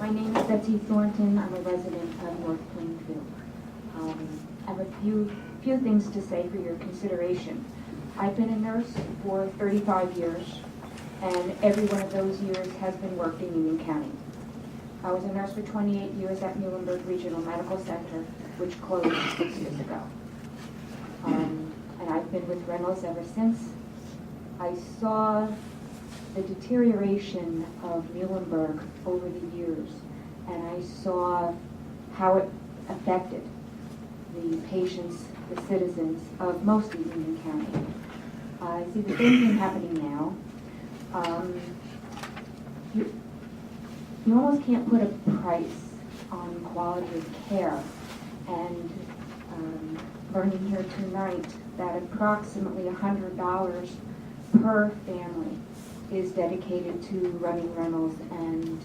My name is Betsy Thornton. I'm a resident of North Plainfield. I have a few things to say for your consideration. I've been a nurse for 35 years, and every one of those years has been worked in Union County. I was a nurse for 28 years at Muhlenberg Regional Medical Center, which closed 6 years ago. And I've been with Runnells ever since. I saw the deterioration of Muhlenberg over the years, and I saw how it affected the patients, the citizens of mostly Union County. I see the same thing happening now. You almost can't put a price on quality of care, and learning here tonight that approximately $100 per family is dedicated to running Runnells and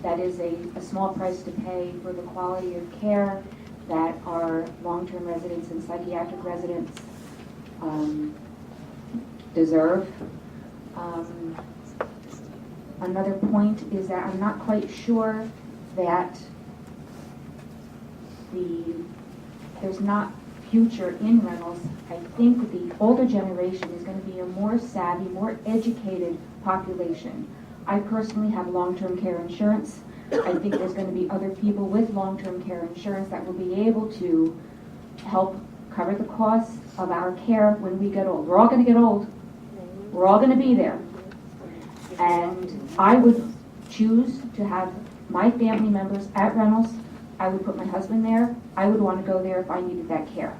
that is a small price to pay for the quality of care that our long-term residents and psychiatric residents deserve. Another point is that I'm not quite sure that there's not future in Runnells. I think the older generation is going to be a more savvy, more educated population. I personally have long-term care insurance. I think there's going to be other people with long-term care insurance that will be able to help cover the costs of our care when we get old. We're all going to get old. We're all going to be there. And I would choose to have my family members at Runnells. I would put my husband there. I would want to go there if I needed that care.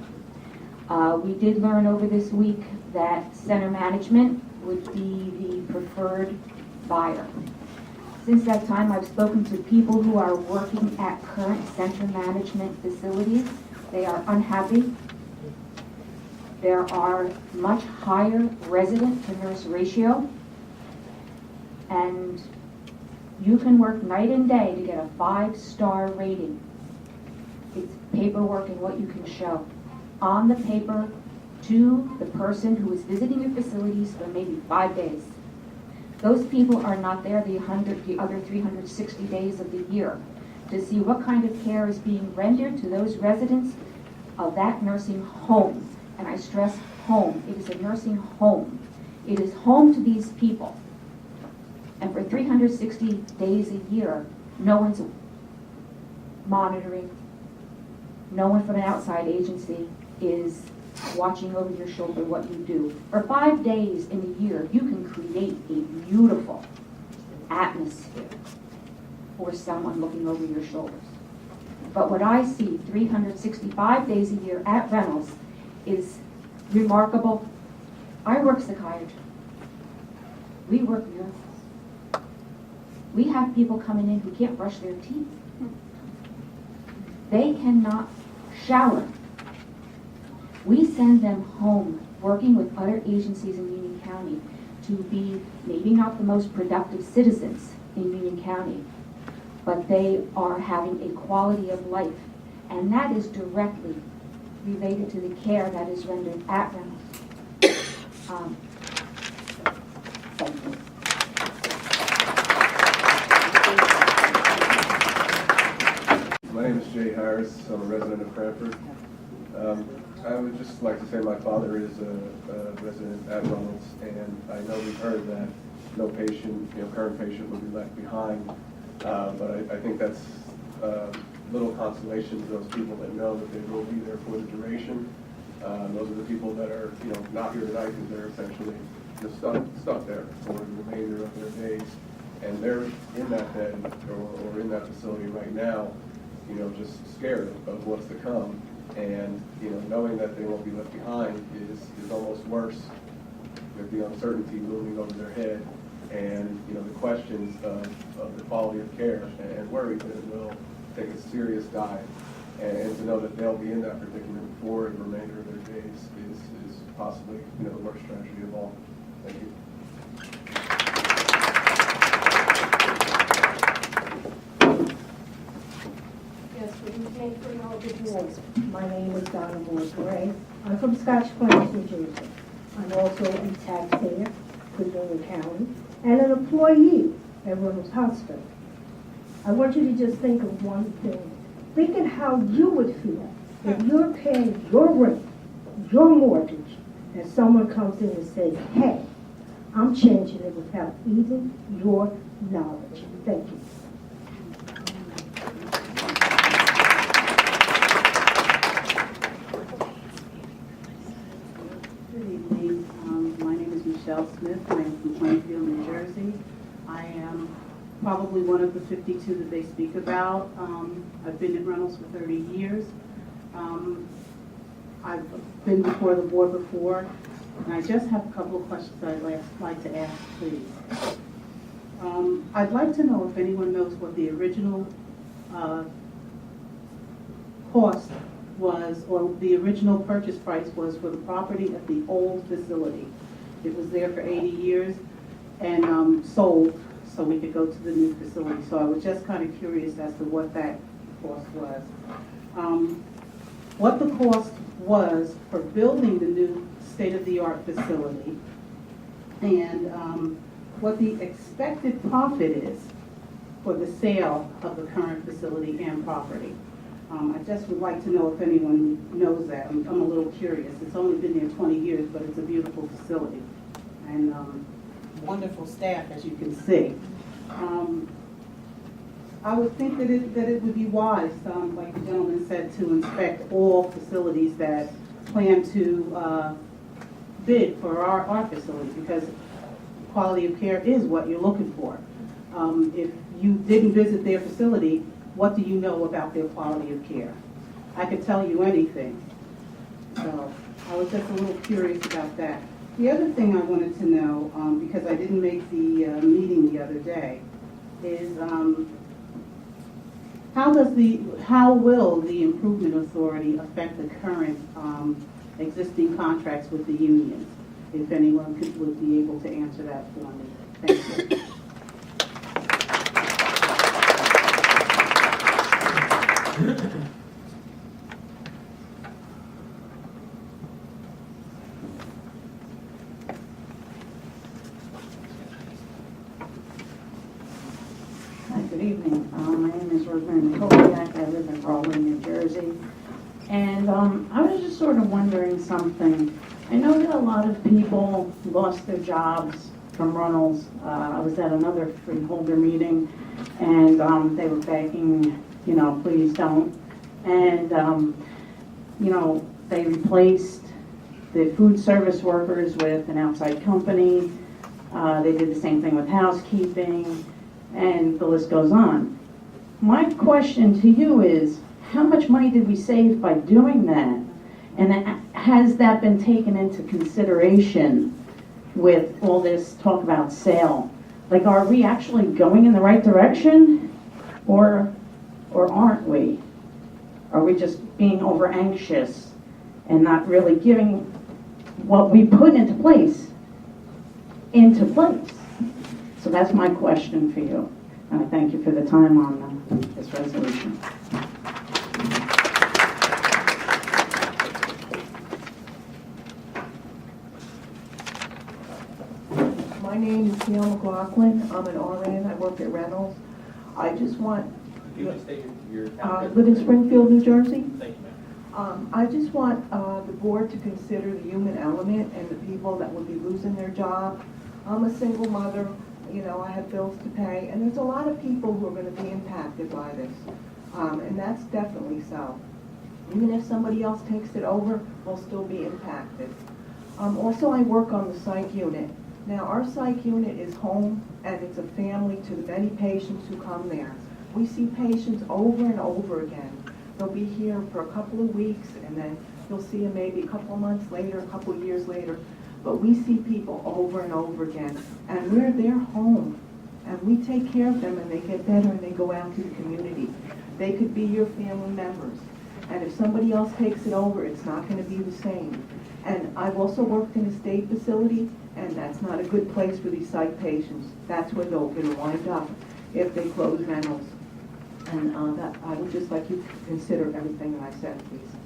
We did learn over this week that center management would be the preferred buyer. Since that time, I've spoken to people who are working at current center management facilities. They are unhappy. There are much higher resident to nurse ratio. And you can work night and day to get a 5-star rating. It's paperwork and what you can show on the paper to the person who is visiting your facilities for maybe 5 days. Those people are not there the other 360 days of the year to see what kind of care is being rendered to those residents of that nursing home. And I stress home. It is a nursing home. It is home to these people. And for 360 days a year, no one's monitoring. No one from an outside agency is watching over your shoulder what you do. For 5 days in a year, you can create a beautiful atmosphere for someone looking over your shoulders. But what I see 365 days a year at Runnells is remarkable. I work psychiatry. We work miracles. We have people coming in who can't brush their teeth. They cannot shower. We send them home working with other agencies in Union County to be maybe not the most productive citizens in Union County, but they are having a quality of life, and that is directly related to the care that is rendered at Runnells. Thank you. My name is Jay Harris. I'm a resident of Cranford. I would just like to say my father is a resident at Runnells, and I know we've heard that no patient, current patient will be left behind. But I think that's little consolation to those people that know that they will be there for the duration. Those are the people that are, not here tonight because they're essentially just stuck there for the remainder of their days, and they're in that bed or in that facility right now, just scared of what's to come. And knowing that they won't be left behind is almost worse, with the uncertainty looming over their head, and the questions of the quality of care, and worry that it will take a serious dive, and to know that they'll be in that predicament for the remainder of their days is possibly the worst tragedy of all. Thank you. Yes, would you take for your of the board. My name is Donna Moore-Gray. I'm from Scotch Plains, New Jersey. I'm also a taxpayer for Union County and an employee at Runnells Hospital. I want you to just think of one thing. Think of how you would feel if you're paying your rent, your mortgage, and someone comes in and says, hey, I'm changing it without even your knowledge. Thank you. Good evening. My name is Michelle Smith. I am from Plainfield, New Jersey. I am probably one of the 52 that they speak about. I've been at Runnells for 30 years. I've been before the board before, and I just have a couple of questions I'd like to ask, please. I'd like to know if anyone knows what the original cost was, or the original purchase price was for the property at the old facility. It was there for 80 years and sold so we could go to the new facility. So I was just kind of curious as to what that cost was. What the cost was for building the new state-of-the-art facility, and what the expected profit is for the sale of the current facility and property. I just would like to know if anyone knows that. I'm a little curious. It's only been there 20 years, but it's a beautiful facility. And wonderful staff, as you can see. I would think that it would be wise, like the gentleman said, to inspect all facilities that plan to bid for our facility, because quality of care is what you're looking for. If you didn't visit their facility, what do you know about their quality of care? I could tell you anything. So I was just a little curious about that. The other thing I wanted to know, because I didn't make the meeting the other day, is how will the Improvement Authority affect the current existing contracts with the unions? If anyone would be able to answer that for me. Thank you. Hi, good evening. My name is Rosemary Mikowiak. I live in Raleigh, New Jersey. And I was just sort of wondering something. I know that a lot of people lost their jobs from Runnells. I was at another freeholder meeting, and they were begging, please don't. And, they replaced the food service workers with an outside company. They did the same thing with housekeeping, and the list goes on. My question to you is, how much money did we save by doing that? And has that been taken into consideration with all this talk about sale? Like, are we actually going in the right direction, or aren't we? Are we just being over anxious and not really giving what we put into place? So that's my question for you. And I thank you for the time on this resolution. My name is Gail McLaughlin. I'm an RN. I work at Runnells. I just want... Could you state your live in Springfield, New Jersey. Thank you, ma'am. I just want the board to consider the human element and the people that will be losing their job. I'm a single mother. I have bills to pay, and there's a lot of people who are going to be impacted by this, and that's definitely so. Even if somebody else takes it over, we'll still be impacted. Also, I work on the psych unit. Now, our psych unit is home, and it's a family to the many patients who come there. We see patients over and over again. They'll be here for a couple of weeks, and then you'll see them maybe a couple of months later, a couple of years later. But we see people over and over again, and we're their home, and we take care of them, and they get better, and they go out to the community. They could be your family members, and if somebody else takes it over, it's not going to be the same. And I've also worked in a state facility, and that's not a good place for these psych patients. That's where they're going to wind up if they close Runnells. And that, I would just like you to consider everything that I said, please.